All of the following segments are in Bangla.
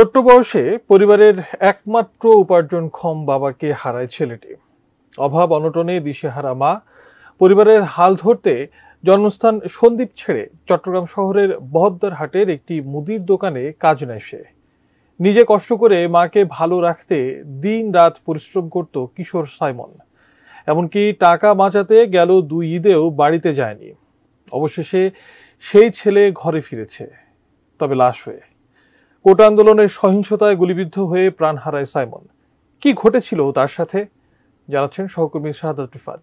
ছোট্ট বয়সে পরিবারের একমাত্র উপার্জনক্ষম বাবাকে হারায় ছেলেটি। অভাব অনটনে দিশেহারা মা পরিবারের হাল ধরতে জন্মস্থান সন্দ্বীপ ছেড়ে চট্টগ্রাম শহরের বহদ্দার হাটের একটি মুদির দোকানে কাজ নেয় সে। নিজে কষ্ট করে মাকে ভালো রাখতে দিন রাত পরিশ্রম করত কিশোর সাইমন। এমনকি টাকা বাঁচাতে গেল 2 ঈদেও বাড়িতে যায়নি। অবশেষে সেই ছেলে ঘরে ফিরেছে, তবে লাশ হয়ে। কোটা আন্দোলনের সহিংসতায় গুলিবিদ্ধ হয়ে প্রাণ হারায় সাইমন। কি ঘটেছিল তার সাথে জানাচ্ছেন সহকর্মী শাহাদাত রিফাত।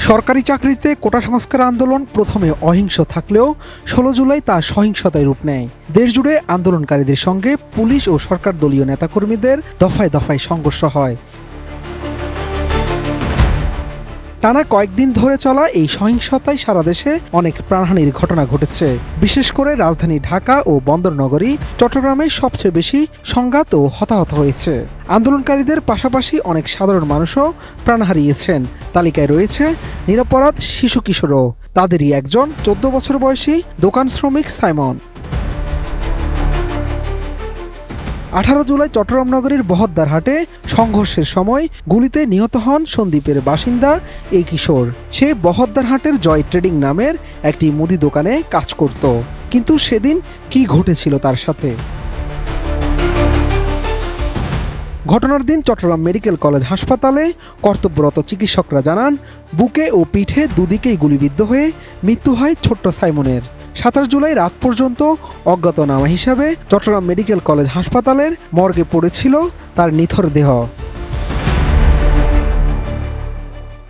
সরকারি চাকরিতে কোটা সংস্কার আন্দোলন প্রথমে অহিংস থাকলেও 16 জুলাই তা সহিংসতায় রূপ নেয়। দেশজুড়ে আন্দোলনকারীদের সঙ্গে পুলিশ ও সরকার দলীয় নেতাকর্মীদের দফায় দফায় সংঘর্ষ হয়। টানা কয়েকদিন ধরে চলা এই সহিংসতায় সারা দেশে অনেক প্রাণহানির ঘটনা ঘটেছে। বিশেষ করে রাজধানী ঢাকা ও বন্দরনগরী চট্টগ্রামে সবচেয়ে বেশি সংঘাত ও হতাহত হয়েছে। আন্দোলনকারীদের পাশাপাশি অনেক সাধারণ মানুষও প্রাণ হারিয়েছেন। তালিকায় রয়েছে নিরপরাধ শিশু কিশোরও। তাদেরই একজন 14 বছর বয়সী দোকান শ্রমিক সাইমন। 18 জুলাই চট্টগ্রাম নগরীর বহদ্দার হাটে সংঘর্ষের সময় গুলিতে নিহত হন সন্দ্বীপের বাসিন্দা এই কিশোর। সে বহদ্দার হাটের জয় ট্রেডিং নামের একটি মুদি দোকানে কাজ করত। কিন্তু সেদিন কি ঘটেছিল তার সাথে? ঘটনার দিন চট্টগ্রাম মেডিকেল কলেজ হাসপাতালে কর্তব্যরত চিকিৎসকরা জানান, বুকে ও পিঠে দুদিকেই গুলিবিদ্ধ হয়ে মৃত্যু হয় ছোট্ট সাইমনের। 27 জুলাই রাত পর্যন্ত অজ্ঞাতনামা হিসাবে চট্টগ্রাম মেডিকেল কলেজ হাসপাতালের মর্গে পড়েছিল তার নিথর দেহ।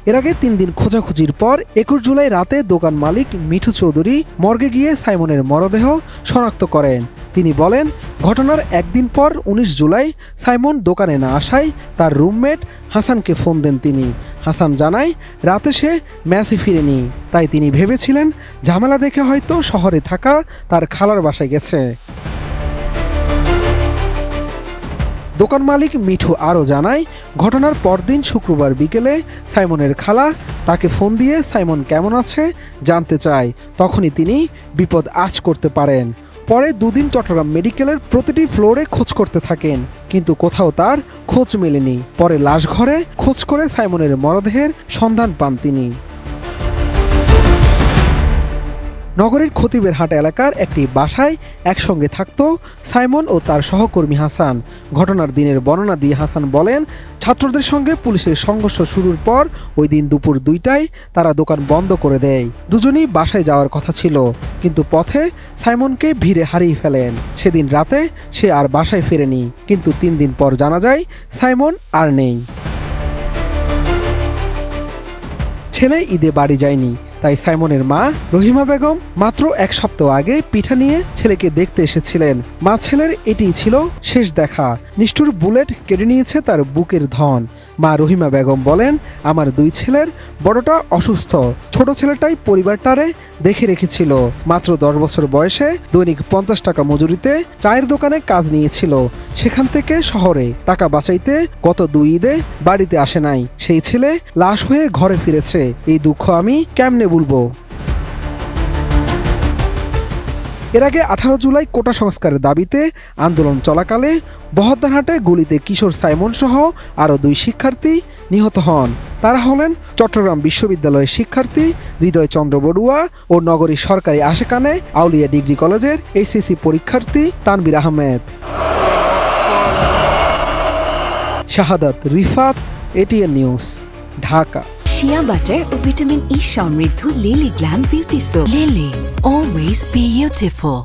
এর আগে 3 দিন খোঁজাখুঁজির পর 21 জুলাই রাতে দোকান মালিক মিঠু চৌধুরী মর্গে গিয়ে সাইমনের মরদেহ শনাক্ত করেন। তিনি বলেন, ঘটনার একদিন পর 19 জুলাই সাইমন দোকানে না আসায় তার রুমমেট হাসানকে ফোন দেন তিনি। হাসান জানায়, রাতে সে ম্যাচে ফিরেনি, তাই তিনি ভেবেছিলেন ঝামেলা দেখে হয়তো শহরে থাকা তার খালার বাসায় গেছে। দোকান মালিক মিঠু আরও জানায়, ঘটনার পরদিন শুক্রবার বিকেলে সাইমনের খালা তাকে ফোন দিয়ে সাইমন কেমন আছে জানতে চায়। তখনই তিনি বিপদ আঁচ করতে পারেন। পরে 2 দিন চট্টগ্রাম মেডিকেলের প্রতিটি ফ্লোরে খোঁজ করতে থাকেন, কিন্তু কোথাও তার খোঁজ মেলেনি। পরে লাশ ঘরে খোঁজ করে সাইমনের মরদেহের সন্ধান পান তিনি। নগরীর খতিবের হাট এলাকার একটি বাসায় একসঙ্গে থাকত সাইমন ও তার সহকর্মী হাসান। ঘটনার দিনের বর্ণনা দিয়ে হাসান বলেন, ছাত্রদের সঙ্গে পুলিশের সংঘর্ষ শুরুর পর ওই দিন দুপুর 2টায় তারা দোকান বন্ধ করে দেয়। দুজনেই বাসায় যাওয়ার কথা ছিল, কিন্তু পথে সাইমনকে ভিড়ে হারিয়ে ফেলেন। সেদিন রাতে সে আর বাসায় ফেরেনি, কিন্তু 3 দিন পর জানা যায় সাইমন আর নেই। ছেলে ঈদে বাড়ি যায়নি, তাই সাইমনের মা রহিমা বেগম মাত্র 1 সপ্তাহ আগে পিঠা নিয়ে ছেলেকে দেখতে এসেছিলেন। মা ছেলের এটিই ছিল শেষ দেখা। নিষ্ঠুর বুলেট কেটে নিয়েছে তার বুকের ধন। মা রহিমা বেগম বলেন, আমার 2 ছেলের বড়টা অসুস্থ, ছোট ছেলেটাই পরিবারটারে দেখে রেখেছিল। মাত্র 10 বছর বয়সে দৈনিক 50 টাকা মজুরিতে চায়ের দোকানে কাজ নিয়েছিল। সেখান থেকে শহরে টাকা বাঁচাইতে গত 2 ঈদে বাড়িতে আসে নাই। সেই ছেলে লাশ হয়ে ঘরে ফিরেছে। এই দুঃখ আমি কেমনে বলবো? এর আগে 18 জুলাই কোটা সংস্কারের দাবিতে আন্দোলন চলাকালে বহদ্দারহাটে গুলিতে কিশোর সাইমন সহ আরও 2 শিক্ষার্থী নিহত হন। তারা হলেন চট্টগ্রাম বিশ্ববিদ্যালয়ের শিক্ষার্থী হৃদয় চন্দ্র বড়ুয়া ও নগরীর সরকারি আশেকানে আউলিয়া ডিগ্রি কলেজের এইচএসসি পরীক্ষার্থী Tanbir Ahmed. Shahadat Rifat, ATN news, Dhaka. Shea butter ও ভিটামিন ই সমৃদ্ধ Lily glam beauty soap. Lily, always beautiful.